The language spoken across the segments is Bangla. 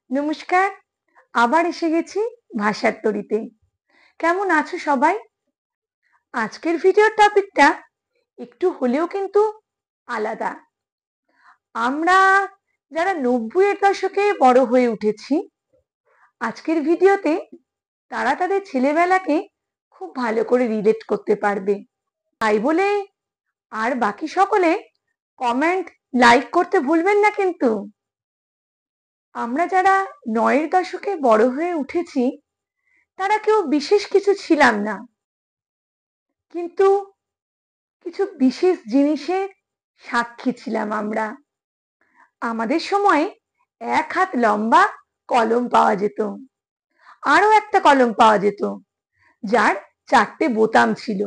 নমস্কার। আবার এসে গেছি ভাষার তরীতে। কেমন আছো সবাই? আজকের ভিডিওর টপিকটা একটু হলেও কিন্তু আলাদা। আমরা যারা ৯০-এর দশকে বড় হয়ে উঠেছি, আজকের ভিডিওতে তারা তাদের ছেলেবেলাকে খুব ভালো করে রিলেট করতে পারবে। তাই বলে আর বাকি সকলে কমেন্ট, লাইক করতে ভুলবেন না কিন্তু। আমরা যারা ৯-এর দশকে বড় হয়ে উঠেছি তারা কেউ বিশেষ কিছু ছিলাম না, কিন্তু কিছু বিশেষ জিনিসের সাক্ষী ছিলাম আমরা। আমাদের সময়ে ১ হাত লম্বা কলম পাওয়া যেত, আরো একটা কলম পাওয়া যেত যার ৪টে বোতাম ছিল।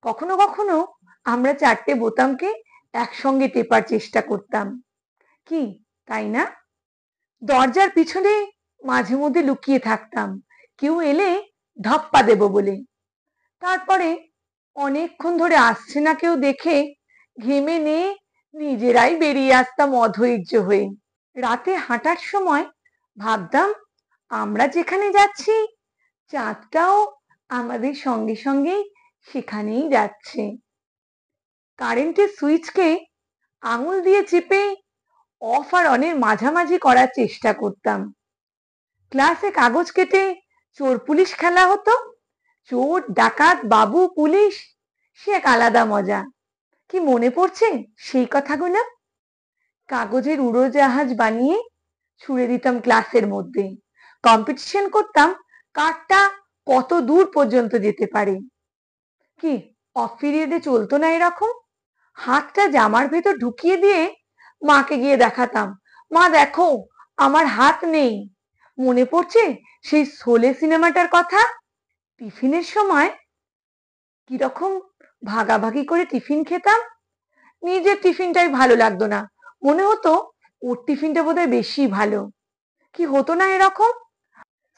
কখনো কখনো আমরা ৪টে বোতামকে একসঙ্গে টেপার চেষ্টা করতাম, কি তাই না? দরজার পিছনে মাঝে মধ্যে লুকিয়ে থাকতাম, কেউ এলে ধাপ্পা দেব বলে। তারপরে অনেকক্ষণ ধরে আসছে না কেউ দেখে ঘেমে নিয়ে নিজেরাই বেরিয়ে আসতাম অধৈর্য হয়ে। রাতে হাঁটার সময় ভাবতাম আমরা যেখানে যাচ্ছি চাঁদটাও আমাদের সঙ্গে সঙ্গে সেখানেই যাচ্ছে। কারেন্টের সুইচকে আঙুল দিয়ে চেপে অফ আর অনের মাঝামাঝি করার চেষ্টা করতাম। ক্লাসে কাগজ কেটে চোর পুলিশ খেলা হতো। চোর, ডাকাত, বাবু, পুলিশ, সে এক আলাদা মজা। কি মনে পড়ছে সেই কথাগুলো? কাগজের উড়োজাহাজ বানিয়ে ছুড়ে দিতাম ক্লাসের মধ্যে। কম্পিটিশন করতাম কারটা কত দূর পর্যন্ত যেতে পারে। কি অফ পিরিয়ডে চলতো না এরকম? হাতটা জামার ভেতর ঢুকিয়ে দিয়ে মাকে গিয়ে দেখাতাম, মা দেখো আমার হাত নেই। মনে পড়ছে সেই শোলে সিনেমাটার কথা? টিফিনের সময় কিরকম ভাগাভাগি করে টিফিন খেতাম। নিজের টিফিনটাই ভালো লাগতো না, মনে হতো ওর টিফিনটা বোধহয় বেশি ভালো। কি হতো না এরকম?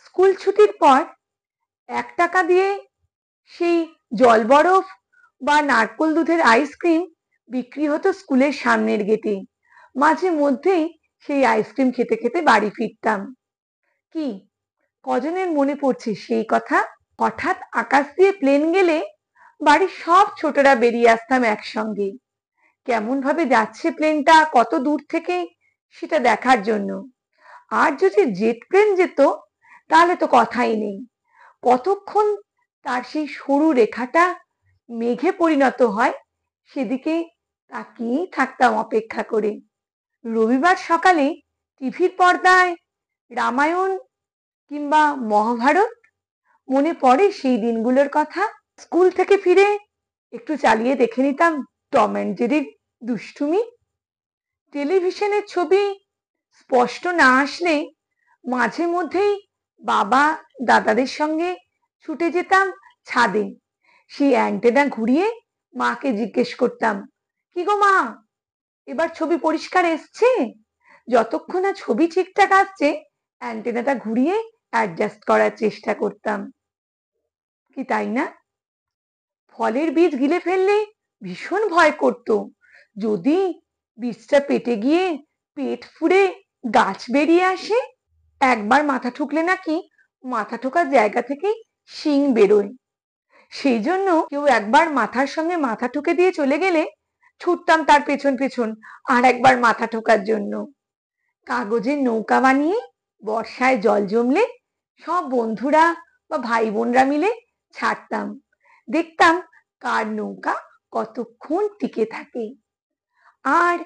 স্কুল ছুটির পর ১ টাকা দিয়ে সেই জল বরফ বা নারকোল দুধের আইসক্রিম বিক্রি হতো স্কুলের সামনের গেটে। মাঝে মধ্যেই সেই আইসক্রিম খেতে খেতে বাড়ি ফিরতাম। কি কজনের মনে পড়ছে সেই কথা? হঠাৎ আকাশ দিয়ে প্লেন গেলে বাড়ির সব ছোটরা বেরিয়ে আসতাম একসঙ্গে, কেমন ভাবে যাচ্ছে প্লেনটা কত দূর থেকে সেটা দেখার জন্য। আর যদি জেট প্লেন যেত তাহলে তো কথাই নেই, কতক্ষণ তার সেই সরু রেখাটা মেঘে পরিণত হয় সেদিকে তাকিয়েই থাকতাম অপেক্ষা করে। রবিবার সকালে টিভির পর্দায় রামায়ণ কিংবা মহাভারত, মনে পড়ে সেই দিনগুলোর কথা? স্কুল থেকে ফিরে একটু চালিয়ে দেখে নিতাম টম অ্যান্ড জেরির দুষ্টুমি। টেলিভিশনের ছবি স্পষ্ট না আসলে মাঝে মধ্যেই বাবা দাদাদের সঙ্গে ছুটে যেতাম ছাদে। সেই অ্যান্টেনা ঘুরিয়ে মাকে জিজ্ঞেস করতাম, কি গো মা, এবার ছবি পরিষ্কার এসছে? যতক্ষণ না ছবি ঠিকঠাক আসছে অ্যান্টেনাটা ঘুরিয়ে অ্যাডজাস্ট করার চেষ্টা করতাম। কি তাই না? ফলের বীজ গিলে ফেললে ভীষণ ভয় করত, যদি বীজটা পেটে গিয়ে পেট ফুঁড়ে গাছ বেরিয়ে আসে। একবার মাথা ঠুকলে নাকি মাথা ঠোকার জায়গা থেকে শিং বেরোয়। সেই জন্য কেউ একবার মাথার সঙ্গে মাথা ঠুকে দিয়ে চলে গেলে ছুটতাম তার পেছন পেছন আর একবার মাথা ঠোকার জন্য। কাগজের নৌকা বানিয়ে বর্ষায় জল জমলে সব বন্ধুরা বা ভাই বোনরা মিলে ছাড়তাম, দেখতাম কার নৌকা কতক্ষণ টিকে থাকে। আর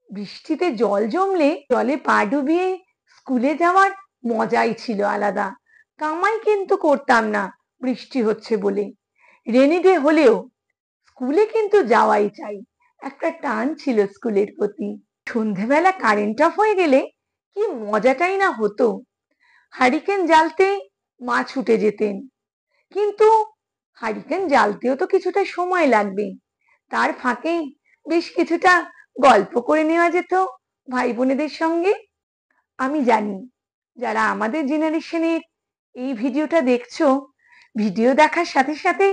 বৃষ্টিতে জল জমলে জলে পা ডুবিয়ে স্কুলে যাওয়ার মজাই ছিল আলাদা। কামাই কিন্তু করতাম না বৃষ্টি হচ্ছে বলে। রেনি ডে হলেও স্কুলে কিন্তু যাওয়াই চাই, একটা টান ছিল স্কুলের প্রতি। সন্ধেবেলা কারেন্ট অফ হয়ে গেলে কি মজাটাই না হতো। হারিকেন জ্বালতে মা ছুটে যেতেন, কিন্তু হারিকেন জ্বালতেও তো কিছুটা সময় লাগবে। তার ফাঁকে বেশ কিছুটা গল্প করে নেওয়া যেত ভাই বোনেদের সঙ্গে। আমি জানি যারা আমাদের জেনারেশনের এই ভিডিওটা দেখছো, ভিডিও দেখার সাথে সাথে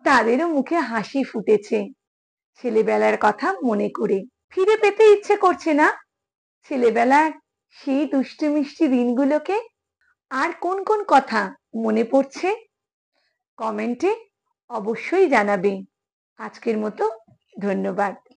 তাদেরও মুখে হাসি ফুটেছে ছেলেবেলার কথা মনে করে। ফিরে পেতে ইচ্ছে করছে না ছেলেবেলার সেই দুষ্টু মিষ্টি দিনগুলোকে? আর কোন কোন কথা মনে পড়ছে কমেন্টে অবশ্যই জানাবে। আজকের মতো ধন্যবাদ।